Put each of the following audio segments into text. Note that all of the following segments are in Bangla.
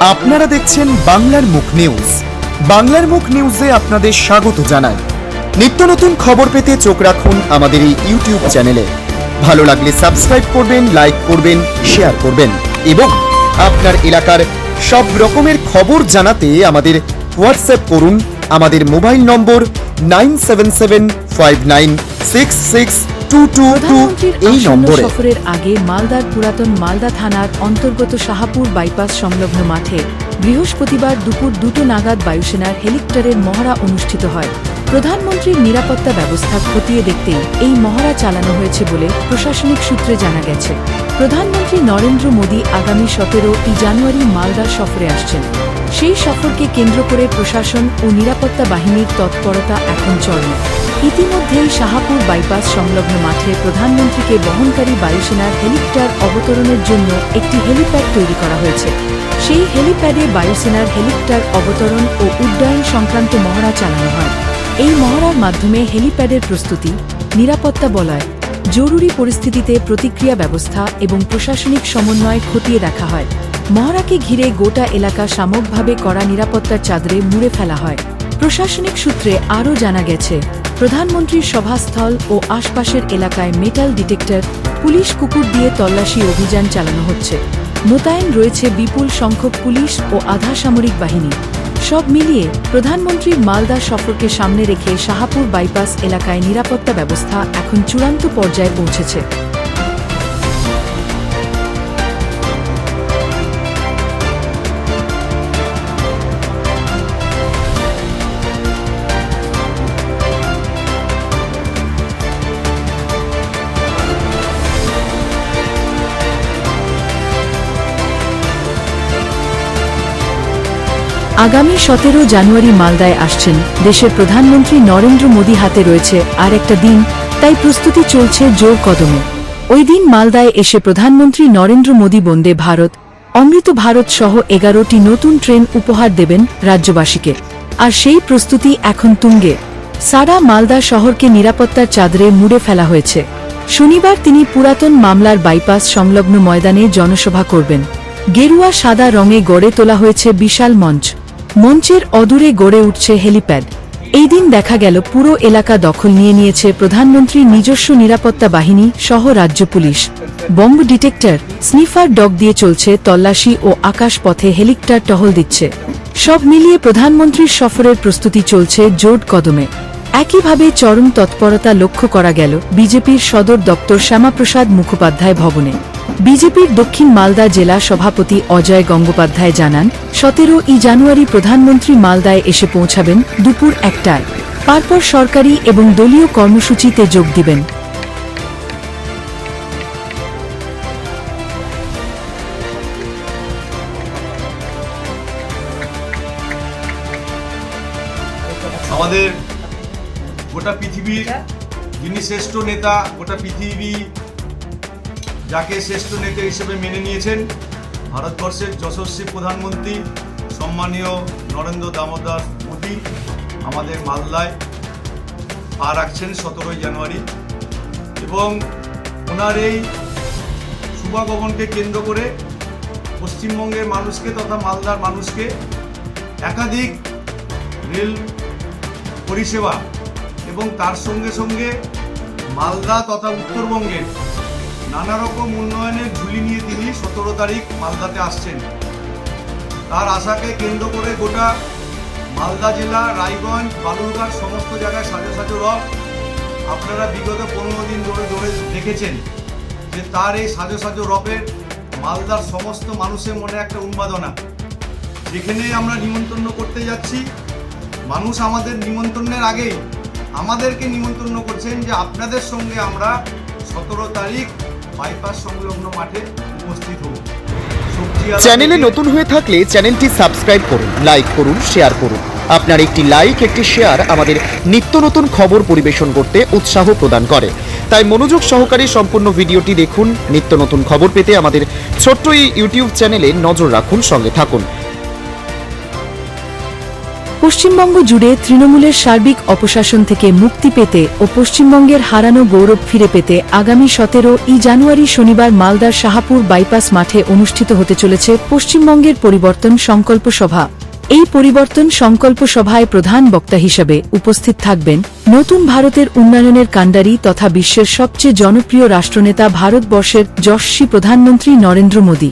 আপনারা দেখছেন বাংলার মুখ নিউজ। বাংলার মুখ নিউজে আপনাদের স্বাগত জানাই। নিত্য নতুন খবর পেতে চোখ রাখুন আমাদের এই ইউটিউব চ্যানেলে। ভালো লাগলে সাবস্ক্রাইব করবেন, লাইক করবেন, শেয়ার করবেন এবং আপনার এলাকার সব রকমের খবর জানাতে আমাদের হোয়াটসঅ্যাপ করুন। আমাদের মোবাইল নম্বর 9775966222 এই নম্বরে। সফরের আগে মালদার পুরাতন মালদা থানার অন্তর্গত শাহাপুর বাইপাস সংলগ্ন মাঠে বৃহস্পতিবার দুপুর 2টা নাগাদ বায়ুসেনার হেলিকপ্টারের মহড়া অনুষ্ঠিত হয়। প্রধানমন্ত্রীর নিরাপত্তা ব্যবস্থা খতিয়ে দেখতেই এই মহড়া চালানো হয়েছে বলে প্রশাসনিক সূত্রে জানা গেছে। প্রধানমন্ত্রী নরেন্দ্র মোদী আগামী 17 জানুয়ারি মালদা সফরে আসছেন। সেই সফরকে কেন্দ্র করে প্রশাসন ও নিরাপত্তা বাহিনীর তৎপরতা এখন চরমে। ইতিমধ্যেই শাহাপুর বাইপাস সংলগ্ন মাঠে প্রধানমন্ত্রীকে বহনকারী বায়ুসেনার হেলিকপ্টার অবতরণের জন্য একটি হেলিপ্যাড তৈরি করা হয়েছে। সেই হেলিপ্যাডে বায়ুসেনার হেলিকপ্টার অবতরণ ও উড্ডয়ন সংক্রান্ত মহড়া চালানো হয়। এই মহড়ার মাধ্যমে হেলিপ্যাডের প্রস্তুতি, নিরাপত্তা বলয়, জরুরি পরিস্থিতিতে প্রতিক্রিয়া ব্যবস্থা এবং প্রশাসনিক সমন্বয় খতিয়ে দেখা হয়। মহড়াকে ঘিরে গোটা এলাকা সামগ্রিকভাবে কড়া নিরাপত্তার চাদরে মুড়ে ফেলা হয়। প্রশাসনিক সূত্রে আরও জানা গেছে, প্রধানমন্ত্রীর সভাস্থল ও আশপাশের এলাকায় মেটাল ডিটেক্টর, পুলিশ কুকুর দিয়ে তল্লাশি অভিযান চালানো হচ্ছে। মোতায়েন রয়েছে বিপুল সংখ্যক পুলিশ ও আধা সামরিক বাহিনী। সব মিলিয়ে প্রধানমন্ত্রীর মালদা সফরকে সামনে রেখে শাহাপুর বাইপাস এলাকায় নিরাপত্তা ব্যবস্থা এখন চূড়ান্ত পর্যায়ে পৌঁছেছে। আগামী 17 জানুয়ারি মালদায় আসছেন দেশের প্রধানমন্ত্রী নরেন্দ্র মোদী। হাতে রয়েছে আর একটা দিন, তাই প্রস্তুতি চলছে জোর কদমে। ওই দিন মালদায় এসে প্রধানমন্ত্রী নরেন্দ্র মোদী বন্দে ভারত, অমৃত ভারত সহ 11টি নতুন ট্রেন উপহার দেবেন রাজ্যবাসীকে। আর সেই প্রস্তুতি এখন তুঙ্গে। সারা মালদা শহরকে নিরাপত্তার চাদরে মুড়ে ফেলা হয়েছে। শনিবার তিনি পুরাতন মামলার বাইপাস সংলগ্ন ময়দানে জনসভা করবেন। গেরুয়া সাদা রঙে গড়ে তোলা হয়েছে বিশাল মঞ্চ। মঞ্চের অদূরে গড়ে উঠছে হেলিপ্যাড। এই দিন দেখা গেল পুরো এলাকা দখল নিয়ে নিয়েছে প্রধানমন্ত্রীর নিজস্ব নিরাপত্তা বাহিনী সহ রাজ্য police. Bomb detector, sniffer dog দিয়ে চলছে তল্লাশি ও আকাশ পথে হেলিকপ্টার টহল দিচ্ছে। সব মিলিয়ে প্রধানমন্ত্রীর সফরের প্রস্তুতি চলছে জোর কদমে। একইভাবে চরম তৎপরতা লক্ষ্য করা গেল বিজেপির সদর দপ্তর শ্যামাপ্রসাদ মুখোপাধ্যায় ভবনে। বিজেপির দক্ষিণ মালদা জেলা সভাপতি অজয় গঙ্গোপাধ্যায় জানান, 17 জানুয়ারি প্রধানমন্ত্রী মালদায় এসে পৌঁছাবেন দুপুর 1টায়। তারপর সরকারি এবং দলীয় কর্মসূচিতে যোগ দিবেন। আমাদের গোটা পৃথিবীর যিনি শ্রেষ্ঠ নেতা, গোটা পৃথিবী যাকে শ্রেষ্ঠ নেতা হিসেবে মেনে নিয়েছেন, ভারতবর্ষের যশস্বী প্রধানমন্ত্রী সম্মানীয় নরেন্দ্র দামোদর মোদী আমাদের মালদায় পা রাখছেন 17 জানুয়ারি। এবং ওনার এই শুভাগমনকে কেন্দ্র করে পশ্চিমবঙ্গের মানুষকে তথা মালদার মানুষকে একাধিক রেল পরিষেবা এবং তার সঙ্গে সঙ্গে মালদা তথা উত্তরবঙ্গের নানা রকম উন্নয়নের ঝুলি নিয়ে তিনি 17 তারিখ মালদাতে আসছেন। তার আশাকে কেন্দ্র করে গোটা মালদা জেলা, রায়গঞ্জ, বালুরঘাট সমস্ত জায়গায় সাজো সাজো রথ। আপনারা বিগত 15 দিন ধরে দেখেছেন যে তার এই সাজো সাজো রথের মালদার সমস্ত মানুষের মনে একটা উন্মাদনা। যেখানে আমরা নিমন্ত্রণ করতে যাচ্ছি, মানুষ আমাদের নিমন্ত্রণের আগেই আমাদেরকে নিমন্ত্রণ করছেন যে আপনাদের সঙ্গে আমরা 17 তারিখ বাইপাস সংলগ্ন মাঠে উপস্থিত হব। চ্যানেলে নতুন হয়ে থাকলে চ্যানেলটি সাবস্ক্রাইব করুন, লাইক করুন, শেয়ার করুন। আপনার একটি লাইক, একটি শেয়ার আমাদের নিত্য নতুন খবর পরিবেশন করতে উৎসাহ প্রদান করে। তাই মনোযোগ সহকারে সম্পূর্ণ ভিডিওটি দেখুন। নিত্য নতুন খবর পেতে আমাদের ছোট্ট এই ইউটিউব চ্যানেলে নজর রাখুন, সঙ্গে থাকুন। পশ্চিমবঙ্গ জুড়ে তৃণমূলের সার্বিক অপশাসন থেকে মুক্তি পেতে ও পশ্চিমবঙ্গের হারানো গৌরব ফিরে পেতে আগামী 17 জানুয়ারি শনিবার মালদার শাহাপুর বাইপাস মাঠে অনুষ্ঠিত হতে চলেছে পশ্চিমবঙ্গের পরিবর্তন সংকল্প সভা। এই পরিবর্তন সংকল্প সভায় প্রধান বক্তা হিসেবে উপস্থিত থাকবেন নতুন ভারতের উন্নয়নের কাণ্ডারি তথা বিশ্বের সবচেয়ে জনপ্রিয় রাষ্ট্রনেতা ভারতবর্ষের যশস্বী প্রধানমন্ত্রী নরেন্দ্র মোদী।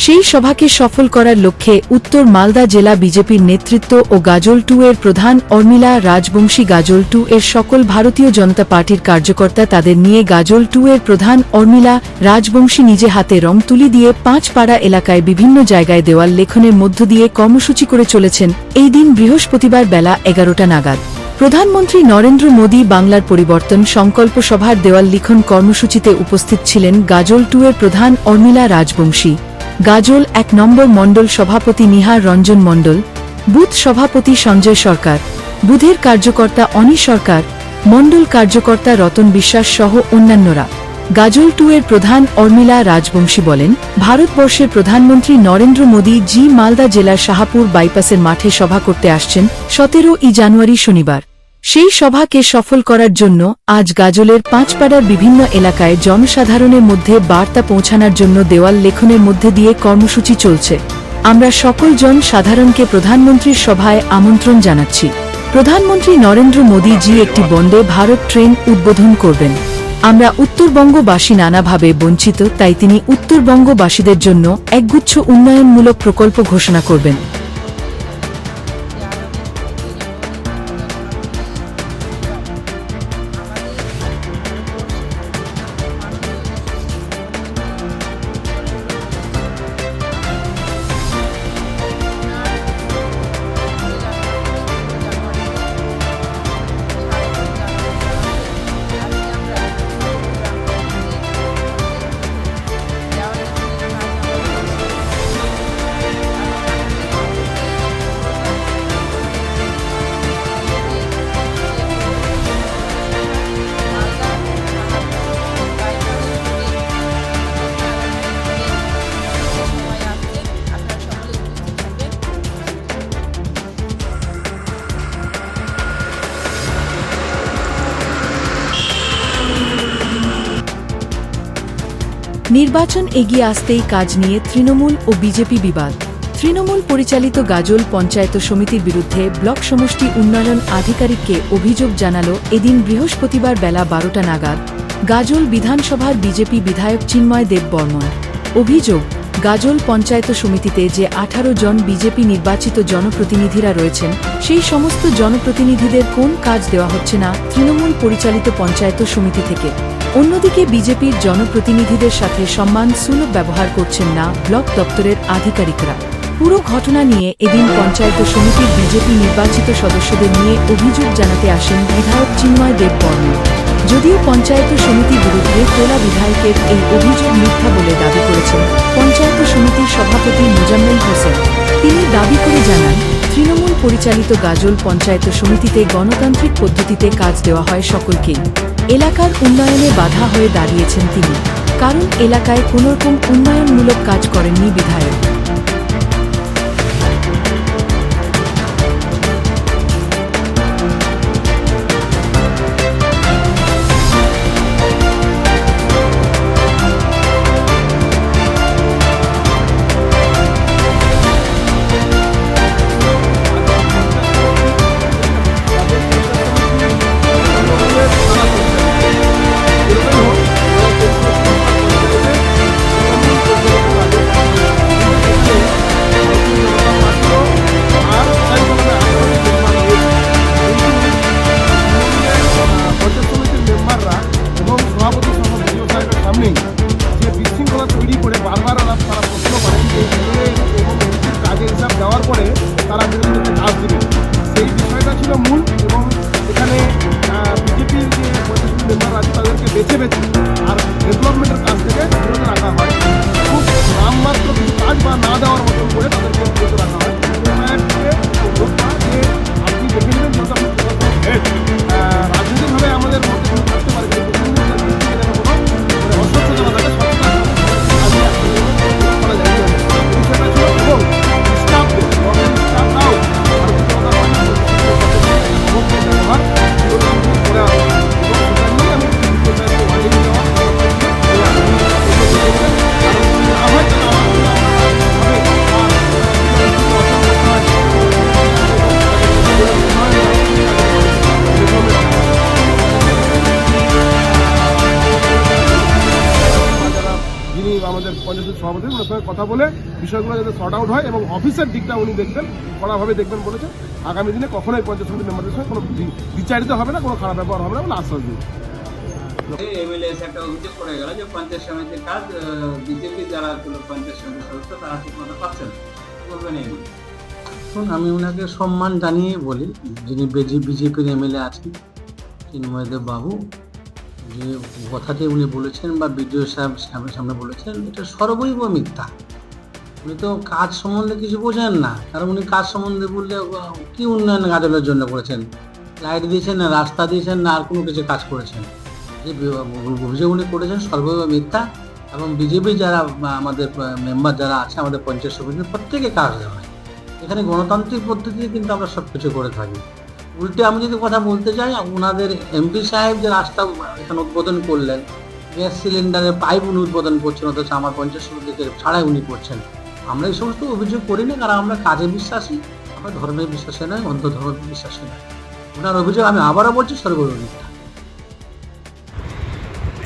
সেই সভাকে সফল করার লক্ষ্যে উত্তর মালদা জেলা বিজেপির নেতৃত্ব ও গাজল 2 এর প্রধান অর্মিলা রাজবংশী গাজল 2 এর সকল ভারতীয় জনতা পার্টির কার্যকর্তা তাদের নিয়ে গাজল 2 এর প্রধান অর্মিলা রাজবংশী নিজে হাতে রং তুলি দিয়ে 5 পাড়া এলাকায় বিভিন্ন জায়গায় দেওয়াল লেখনের মধ্য দিয়ে কর্মসূচি করে চলেছেন। এই দিন বৃহস্পতিবার বেলা 11টা নাগাদ প্রধানমন্ত্রী নরেন্দ্র মোদী বাংলার পরিবর্তন সংকল্প সভার দেওয়াল লিখন কর্মসূচিতে উপস্থিত ছিলেন গাজল 2 এর প্রধান অর্মিলা রাজবংশী, গাজল 1 নম্বর মণ্ডল সভাপতি নিহার রঞ্জন মণ্ডল, বুথ সভাপতি সঞ্জয় সরকার, বুথের কার্যকর্তা অনি সরকার, মণ্ডল কার্যকর্তা রতন বিশ্বাস সহ অন্যান্যরা। গাজল 2 এর প্রধান অর্মিলা রাজবংশী বলেন, ভারতবর্ষের প্রধানমন্ত্রী নরেন্দ্র মোদী জি মালদা জেলার শাহাপুর বাইপাসের মাঠে সভা করতে আসছেন 17 জানুয়ারি শনিবার। সেই সভাকে সফল করার জন্য আজ গাজলের 5 পাড়ার বিভিন্ন এলাকায় জনসাধারণের মধ্যে বার্তা পৌঁছানোর জন্য দেওয়াল লেখনের মধ্যে দিয়ে কর্মসূচি চলছে। আমরা সকল জন সাধারণকে প্রধানমন্ত্রীর সভায় আমন্ত্রণ জানাচ্ছি। প্রধানমন্ত্রী নরেন্দ্র মোদী জি একটি বন্দে ভারত ট্রেন উদ্বোধন করবেন। আমরা উত্তরবঙ্গবাসী নানাভাবে বঞ্চিত, তাই তিনি উত্তরবঙ্গবাসীদের জন্য একগুচ্ছ উন্নয়নমূলক প্রকল্প ঘোষণা করবেন। নির্বাচন এগিয়ে আসতেই কাজ নিয়ে তৃণমূল ও বিজেপি বিবাদ। তৃণমূল পরিচালিত গাজল পঞ্চায়েত সমিতির বিরুদ্ধে ব্লক সমষ্টি উন্নয়ন আধিকারিককে অভিযোগ জানালো এদিন বৃহস্পতিবার বেলা 12টা নাগাদ গাজল বিধানসভার বিজেপি বিধায়ক চিন্ময় দেব বর্মন। অভিযোগ, গাজল পঞ্চায়েত সমিতিতে যে 18 জন বিজেপি নির্বাচিত জনপ্রতিনিধিরা রয়েছেন, সেই সমস্ত জনপ্রতিনিধিদের কোন কাজ দেওয়া হচ্ছে না তৃণমূল পরিচালিত পঞ্চায়েত সমিতি থেকে। অন্যদিকে বিজেপির জনপ্রতিনিধিদের সাথে সম্মান সুলভ ব্যবহার করছেন না ব্লক দপ্তরের আধিকারিকরা। পুরো ঘটনা নিয়ে এদিন পঞ্চায়েত সমিতির বিজেপি নির্বাচিত সদস্যদের নিয়ে অভিযোগ জানাতে আসেন বিধায়ক চিন্ময় দেব বর্মন। যদিও পঞ্চায়েত সমিতির বিরুদ্ধে তোলা বিধায়কের এই অভিযোগ মিথ্যা বলে দাবি করেছেন পঞ্চায়েত সমিতির সভাপতি মোজাম্মেল হোসেন। তিনি দাবি করে জানান, তৃণমূল পরিচালিত গাজল পঞ্চায়েত সমিতিতে গণতান্ত্রিক পদ্ধতিতে কাজ দেওয়া হয় সকলকেই। এলাকার উন্নয়নে বাধা হয়ে দাঁড়িয়েছেন তিনি, কারণ এলাকায় কোনোরকম উন্নয়নমূলক কাজ করেননি বিধায়ক। কথা বলে বিষয়গুলো যাতে শর্ট আউট হয় এবং অফিসের দিকটা উনি দেখবেন, কড়াভাবে দেখবেন বলেছেন। আগামী দিনে কখনোই পঞ্চায়েত সমিতি মেম্বারদের সঙ্গে কোনো বিচারিত হবে না, কোনো খারাপ ব্যবহার হবে না বলে আশ্বাস দিন। এমএলএ একটা অভিযোগ করে গেল যে পঞ্চায়েত সমিতির কাজ বিজেপি যারা পঞ্চায়েত সমিতির সদস্য তারা ঠিক মতো পাচ্ছেন, বলবেন এই শুনুন, আমি ওনাকে সম্মান জানিয়ে বলি, যিনি বিজেপির এমএলএ আছেন চিন্ময়দেব বাবু, যে কথাটি উনি বলেছেন বা বিডিও সাহেবের সামনে বলেছেন, এটা সর্বৈব মিথ্যা। উনি তো কাজ সম্বন্ধে কিছু বোঝেন না, কারণ উনি কাজ সম্বন্ধে বললে কি উন্নয়ন গাজলের জন্য করেছেন, লাইট দিয়েছেন না, রাস্তা দিয়েছেন না, আর কোনো কিছু কাজ করেছেন। যে অভিযোগ উনি করেছেন সর্বৈব মিথ্যা। এবং বিজেপি যারা আমাদের মেম্বার যারা আছে আমাদের পঞ্চায়েত সমিতির প্রত্যেকে কাজ দেওয়া হয়। এখানে গণতান্ত্রিক পদ্ধতিতে কিন্তু আমরা সব কিছু করে থাকি। উল্টে আমি যদি কথা বলতে চাই, ওনাদের এমপি সাহেব যে রাস্তা এখানে উদ্বোধন করলেন, গ্যাস সিলিন্ডারের পাইপ উনি উদ্বোধন করছেন, অথচ আমার পঞ্চায়েত সমিতিকে ছাড়াই উনি করছেন। আমরা এই সমস্ত অভিযোগ করি না, কারণ আমরা কাজে বিশ্বাসী, আমরা ধর্মের বিশ্বাসী নয়, অন্ধ ধর্মের বিশ্বাসী নয়। ওনার অভিযোগ আমি আবারও বলছি সর্বৈব মিথ্যা।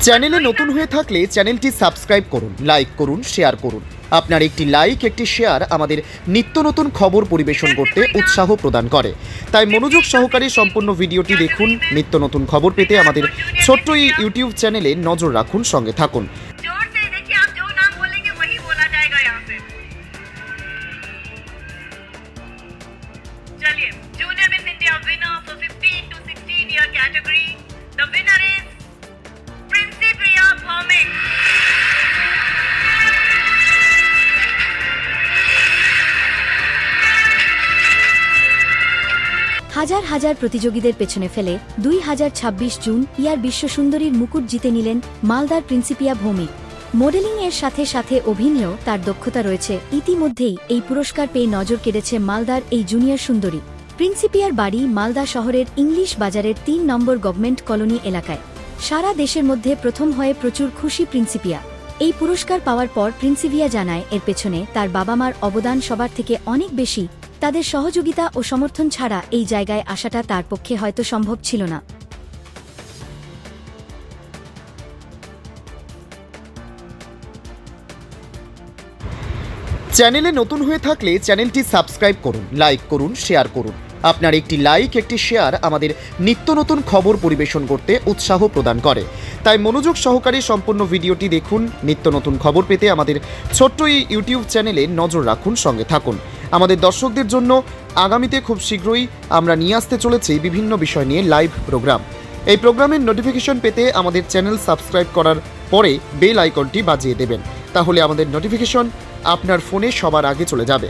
চ্যানেলে নতুন হয়ে থাকলে চ্যানেলটি সাবস্ক্রাইব করুন, লাইক করুন, শেয়ার করুন। আপনার একটি লাইক, একটি শেয়ার আমাদের নিত্য নতুন খবর পরিবেশন করতে উৎসাহ প্রদান করে। তাই মনোযোগ সহকারে সম্পূর্ণ ভিডিওটি দেখুন। নিত্য নতুন খবর পেতে আমাদের ছোট্ট এই ইউটিউব চ্যানেলে নজর রাখুন, সঙ্গে থাকুন। जोर से देखिए, आप जो नाम बोलेंगे वही बोला जाएगा यहाँ पे। चलिए, junior miss India winner for 15 to 16 year category. The winner is Principia Bhomik. হাজার হাজার প্রতিযোগীদের পেছনে ফেলে 2026 জুন ইয়ার বিশ্বসুন্দরীর মুকুট জিতে নিলেন মালদার প্রিন্সিপিয়া ভৌমিক। মডেলিং এর সাথে সাথে অভিনয়েও তার দক্ষতা রয়েছে। ইতিমধ্যেই এই পুরস্কার পেয়ে নজর কেড়েছে মালদার এই জুনিয়র সুন্দরী। প্রিন্সিপিয়ার বাড়ি মালদা শহরের ইংলিশ বাজারের 3 নম্বর গভর্নমেন্ট কলোনি এলাকায়। সারা দেশের মধ্যে প্রথম হয়ে প্রচুর খুশি প্রিন্সিপিয়া। এই পুরস্কার পাওয়ার পর প্রিন্সিপিয়া জানায়, এর পেছনে তার বাবা মার অবদান সবার থেকে অনেক বেশি। তাদের সহযোগিতা ও সমর্থন ছাড়া এই জায়গায় আসাটা তার পক্ষে হয়তো সম্ভব ছিল না। চ্যানেলে নতুন হয়ে থাকলে চ্যানেলটি সাবস্ক্রাইব করুন, লাইক করুন, শেয়ার করুন। আপনার একটি লাইক, একটি শেয়ার আমাদের নিত্য নতুন খবর পরিবেশন করতে উৎসাহ প্রদান করে। তাই মনোযোগ সহকারে সম্পূর্ণ ভিডিওটি দেখুন। নিত্য নতুন খবর পেতে আমাদের ছোট্ট এই ইউটিউব চ্যানেলে নজর রাখুন, সঙ্গে থাকুন। আমাদের দর্শকদের জন্য আগামীতে খুব শীঘ্রই আমরা নিয়ে আসতে চলেছি বিভিন্ন বিষয় নিয়ে লাইভ প্রোগ্রাম। এই প্রোগ্রামের নোটিফিকেশন পেতে আমাদের চ্যানেল সাবস্ক্রাইব করার পরে বেল আইকনটি বাজিয়ে দেবেন, তাহলে আমাদের নোটিফিকেশন আপনার ফোনে সবার আগে চলে যাবে।